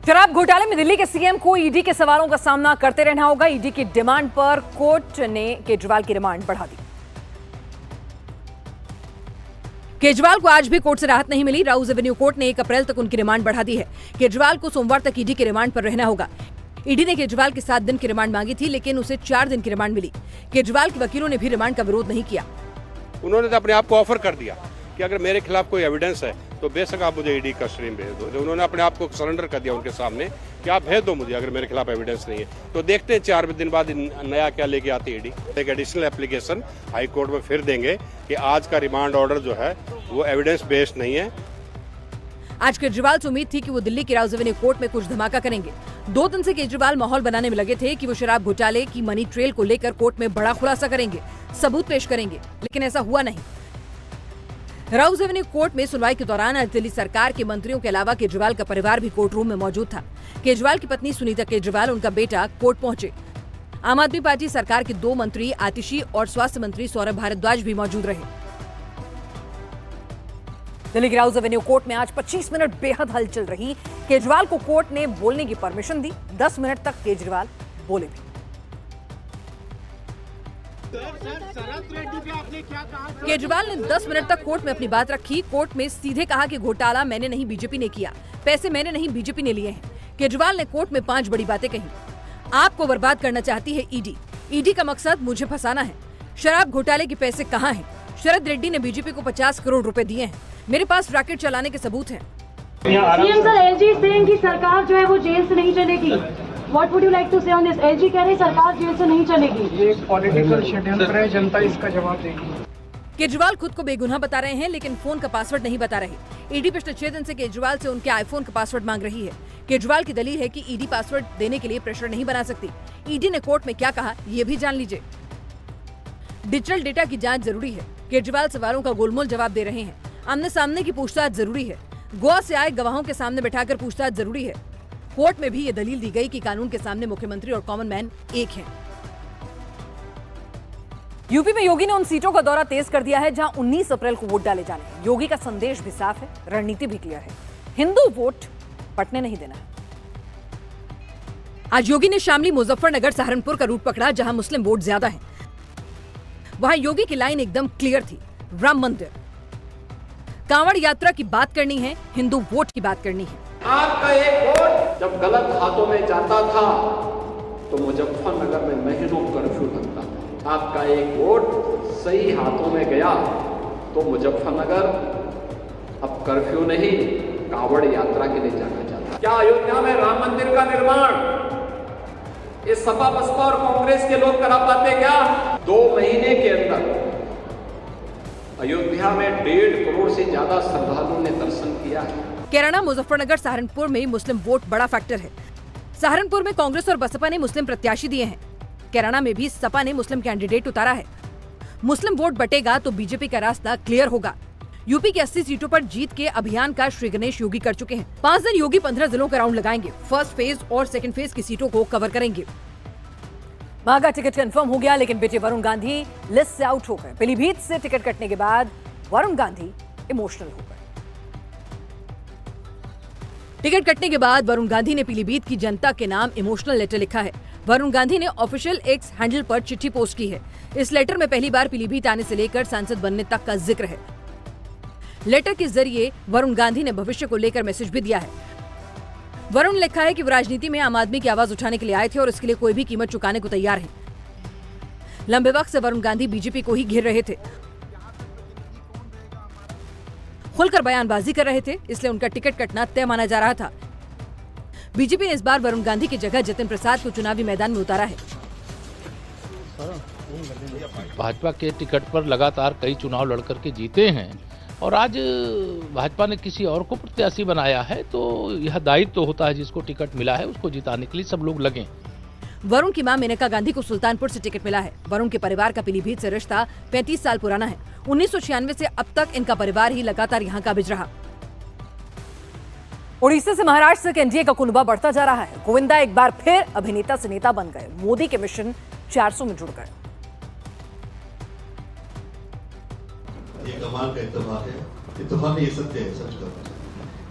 शराब घोटाले में दिल्ली के सीएम को ईडी के सवालों का सामना करते रहना होगा। ईडी की डिमांड पर कोर्ट ने केजरीवाल की रिमांड बढ़ा दी। केजरीवाल को आज भी कोर्ट से राहत नहीं मिली। राउज एवेन्यू कोर्ट ने 1 अप्रैल तक उनकी रिमांड बढ़ा दी है। केजरीवाल को सोमवार तक ईडी की रिमांड पर रहना होगा। ईडी ने केजरीवाल के 7 दिन की रिमांड मांगी थी, लेकिन उसे 4 दिन की रिमांड मिली। केजरीवाल के वकीलों ने भी रिमांड का विरोध नहीं किया। उन्होंने तो अपने आप को ऑफर कर दिया कि अगर मेरे खिलाफ कोई एविडेंस है तो बेशक आप मुझे ईडी कस्टडी में भेज दो। उन्होंने अपने आप को सरेंडर कर दिया उनके सामने कि आप भेज दो मुझे अगर मेरे खिलाफ एविडेंस नहीं है। तो देखते हैं 4 दिन बाद नया क्या लेके आती है ईडी। एक एडिशनल एप्लीकेशन हाई कोर्ट में फिर देंगे कि आज का रिमांड ऑर्डर जो है वो एविडेंस बेस्ड नहीं है। आज केजरीवाल से उम्मीद थी कि वो दिल्ली की राउज एवेन्यू कोर्ट में कुछ धमाका करेंगे। 2 दिन से केजरीवाल माहौल बनाने में लगे थे कि वो शराब घोटाले की मनी ट्रेल को लेकर कोर्ट में बड़ा खुलासा करेंगे, सबूत पेश करेंगे, लेकिन ऐसा हुआ नहीं। राउज एवेन्यू कोर्ट में सुनवाई के दौरान आज दिल्ली सरकार के मंत्रियों के अलावा केजरीवाल का परिवार भी कोर्ट रूम में मौजूद था। केजरीवाल की पत्नी सुनीता केजरीवाल, उनका बेटा कोर्ट पहुंचे। आम आदमी पार्टी सरकार के 2 मंत्री आतिशी और स्वास्थ्य मंत्री सौरभ भारद्वाज भी मौजूद रहे। दिल्ली की राउज एवेन्यू कोर्ट में आज 25 मिनट बेहद हलचल रही। केजरीवाल को कोर्ट ने बोलने की परमिशन दी। 10 मिनट तक केजरीवाल बोले भी। केजरीवाल ने 10 मिनट तक कोर्ट में अपनी बात रखी। कोर्ट में सीधे कहा कि घोटाला मैंने नहीं, बीजेपी ने किया, पैसे मैंने नहीं, बीजेपी ने लिए हैं। केजरीवाल ने कोर्ट में 5 बड़ी बातें कही। आपको बर्बाद करना चाहती है ईडी। ईडी का मकसद मुझे फंसाना है। शराब घोटाले के पैसे कहाँ हैं? शरद रेड्डी ने बीजेपी को 50 करोड़ रुपए दिए हैं। मेरे पास रैकेट चलाने के सबूत हैं। सीएम सर, एलजी सेइंग कि सरकार जो है वो जेल से नहीं चलेगी। What would you like to say on this? LG कह रही सरकार जेल से नहीं चलेगी। ये एक पॉलिटिकल षड्यंत्र है, जनता इसका जवाब देगी। केजरीवाल खुद को बेगुनाह बता रहे हैं, लेकिन फोन का पासवर्ड नहीं बता रहे। ईडी पिछले 6 दिन से केजरीवाल से उनके आईफोन का पासवर्ड मांग रही है। केजरीवाल की दलील है कि ईडी पासवर्ड देने के लिए प्रेशर नहीं बना सकती। ईडी ने कोर्ट में क्या कहा, ये भी जान लीजिए। डिजिटल डेटा की जांच जरूरी है। केजरीवाल सवालों का गोलमोल जवाब दे रहे हैं। आमने सामने की पूछताछ जरूरी है। गोवा से आए गवाहों के सामने बैठाकर पूछताछ जरूरी है। कोर्ट में भी ये दलील दी गई कि कानून के सामने मुख्यमंत्री और कॉमन मैन एक हैं। यूपी में योगी ने उन सीटों का दौरा तेज कर दिया है जहां 19 अप्रैल को वोट डाले जाने हैं। योगी का संदेश भी साफ है, रणनीति भी क्लियर है। हिंदू वोट पटने नहीं देना है। आज योगी ने शामली, मुजफ्फरनगर, सहारनपुर का रूट पकड़ा जहां मुस्लिम वोट ज्यादा है। वहां योगी की लाइन एकदम क्लियर थी, राम मंदिर। कांवड़ यात्रा की बात करनी है, हिंदू वोट की बात करनी है। आपका एक वोट जब गलत हाथों में जाता था तो मुजफ्फरनगर में महीनों कर्फ्यू लगता था। आपका एक वोट सही हाथों में गया तो मुजफ्फरनगर अब कर्फ्यू नहीं, कांवड़ यात्रा के लिए जाना चाहता। क्या अयोध्या में राम मंदिर का निर्माण ये सपा, बसपा और कांग्रेस के लोग करा पाते क्या? 2 महीने के अंदर अयोध्या में 1.5 करोड़ से ज्यादा श्रद्धालुओं ने दर्शन किया है। कैराना, मुजफ्फरनगर, सहारनपुर में मुस्लिम वोट बड़ा फैक्टर है। सहारनपुर में कांग्रेस और बसपा ने मुस्लिम प्रत्याशी दिए हैं। कैराना में भी सपा ने मुस्लिम कैंडिडेट उतारा है। मुस्लिम वोट बटेगा तो बीजेपी का रास्ता क्लियर होगा। यूपी की 80 सीटों पर जीत के अभियान का श्री गणेश योगी कर चुके हैं। 5 दिन योगी 15 जिलों का राउंड लगाएंगे। फर्स्ट फेज और सेकंड फेज की सीटों को कवर करेंगे। मां का टिकट कंफर्म हो गया, लेकिन बेटे वरुण गांधी लिस्ट से आउट हो गए। पीलीभीत से टिकट कटने के बाद वरुण गांधी इमोशनल हो गए। टिकट कटने के बाद वरुण गांधी ने पीलीभीत की जनता के नाम इमोशनल लेटर लिखा है। वरुण गांधी ने ऑफिशियल एक्स हैंडल पर चिट्ठी पोस्ट की है। इस लेटर में पहली बार पीलीभीत आने से लेकर सांसद बनने तक का जिक्र है। लेटर के जरिए वरुण गांधी ने भविष्य को लेकर मैसेज भी दिया है। वरुण ने लिखा है कि वो राजनीति में आम आदमी की आवाज उठाने के लिए आए थे और इसके लिए कोई भी कीमत चुकाने को तैयार हैं। लंबे वक्त से वरुण गांधी बीजेपी को ही घेर रहे थे, खुलकर बयानबाजी कर रहे थे, इसलिए उनका टिकट कटना तय माना जा रहा था। बीजेपी ने इस बार वरुण गांधी की जगह जतिन प्रसाद को चुनावी मैदान में उतारा है। भाजपा के टिकट पर लगातार कई चुनाव लड़कर के जीते हैं और आज भाजपा ने किसी और को प्रत्याशी बनाया है, तो यह दायित्व तो होता है जिसको टिकट मिला है उसको जिताने के लिए सब लोग लगे। वरुण की मां मेनका गांधी को सुल्तानपुर से टिकट मिला है। वरुण के परिवार का पीलीभीत से रिश्ता 35 साल पुराना है। 1996 से अब तक इनका परिवार ही लगातार यहाँ काबिज रहा। उड़ीसा से महाराष्ट्र तक एनडीए का कुनबा बढ़ता जा रहा है। गोविंदा एक बार फिर अभिनेता से नेता बन गए। मोदी के मिशन 400 में जुड़ गए। ये कमाल का इत्तेफाक है। इत्तेफाक नहीं, ये सत्य है, सच कहूं।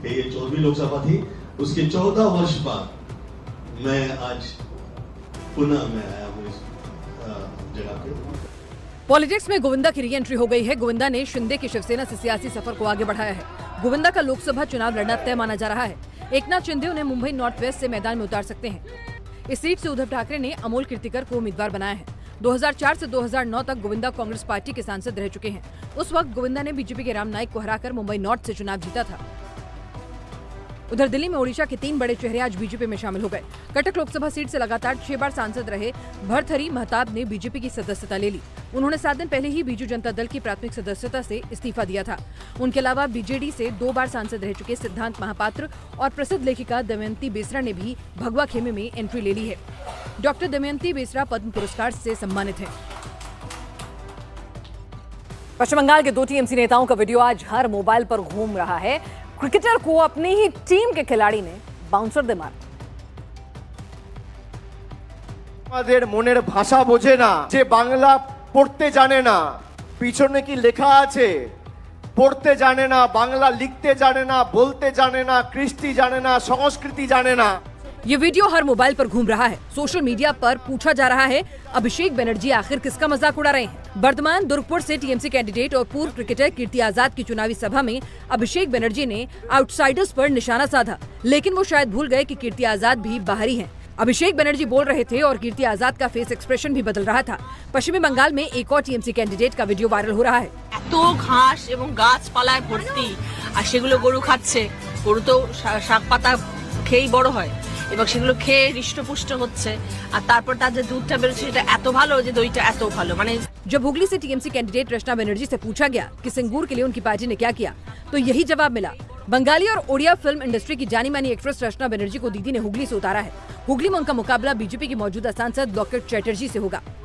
ये 14वीं लोकसभा थी उसके 14 वर्ष बाद मैं आज पुनः मैं आया हूँ इस जगह पे। पॉलिटिक्स में गोविंदा की री एंट्री हो गई है। गोविंदा ने शिंदे की शिवसेना से सियासी सफर को आगे बढ़ाया है। गोविंदा का लोकसभा चुनाव लड़ना तय माना जा रहा है। एकनाथ शिंदे उन्हें मुंबई नॉर्थ वेस्ट से मैदान में उतार सकते हैं। इस सीट से उद्धव ठाकरे ने अमोल कीर्तिकर को उम्मीदवार बनाया है। 2004 से 2009 तक गोविंदा कांग्रेस पार्टी के सांसद रह चुके हैं। उस वक्त गोविंदा ने बीजेपी के राम नाईक को हराकर मुंबई नॉर्थ से चुनाव जीता था। उधर दिल्ली में ओडिशा के 3 बड़े चेहरे आज बीजेपी में शामिल हो गए। कटक लोकसभा सीट से लगातार 6 बार सांसद रहे भर्तहरि महताब ने बीजेपी की सदस्यता ले ली। उन्होंने 7 दिन पहले ही बीजू जनता दल की प्राथमिक सदस्यता से इस्तीफा दिया था। उनके अलावा बीजेडी से 2 बार सांसद रह चुके सिद्धांत महापात्र और प्रसिद्ध लेखिका दमयंती बेसरा ने भी भगवा खेमे में एंट्री ले ली है। डॉक्टर दमयंती बेसरा पद्म पुरस्कार से सम्मानित है। पश्चिम बंगाल के 2 टीएमसी नेताओं का वीडियो आज हर मोबाइल पर घूम रहा है। क्रिकेटर को अपनी ही टीम के खिलाड़ी ने बाउंसर दे मारा। আমাদের মনের ভাষা বোঝে না, যে বাংলা পড়তে জানে না, পিছনে কি লেখা আছে পড়তে জানে না, বাংলা লিখতে জানে না, বলতে জানে না, কৃষ্টি জানে না, সংস্কৃতি জানে না। ये वीडियो हर मोबाइल पर घूम रहा है। सोशल मीडिया पर पूछा जा रहा है, अभिषेक बनर्जी आखिर किसका मजाक उड़ा रहे हैं। वर्धमान दुर्गपुर से टीएमसी कैंडिडेट और पूर्व क्रिकेटर कीर्ति आजाद की चुनावी सभा में अभिषेक बनर्जी ने आउटसाइडर्स पर निशाना साधा, लेकिन वो शायद भूल गए कि कीर्ति आजाद भी बाहरी हैं। अभिषेक बनर्जी बोल रहे थे और कीर्ति आजाद का फेस एक्सप्रेशन भी बदल रहा था। पश्चिमी बंगाल में एक और टीएमसी कैंडिडेट का वीडियो वायरल हो रहा है। এত ঘাস এবং গাছপালায় ভর্তি আর সেগুলো গরু খাচ্ছে। গরু তো শাক পাতা খেয়েই বড় হয় এবং সেগুলো খেয়ে হৃষ্টপুষ্ট হচ্ছে আর তারপর তার যে দুধটা বেরোচ্ছে সেটা এত ভালো যে দইটা এত ভালো। মানে जब हुगली से टीएमसी कैंडिडेट रचना बनर्जी से पूछा गया कि सिंगूर के लिए उनकी पार्टी ने क्या किया, तो यही जवाब मिला। बंगाली और ओडिया फिल्म इंडस्ट्री की जानी मानी एक्ट्रेस रचना बनर्जी को दीदी ने हुगली से उतारा है। हुगली में उनका मुकाबला बीजेपी की मौजूदा सांसद लॉकेट चैटर्जी से होगा।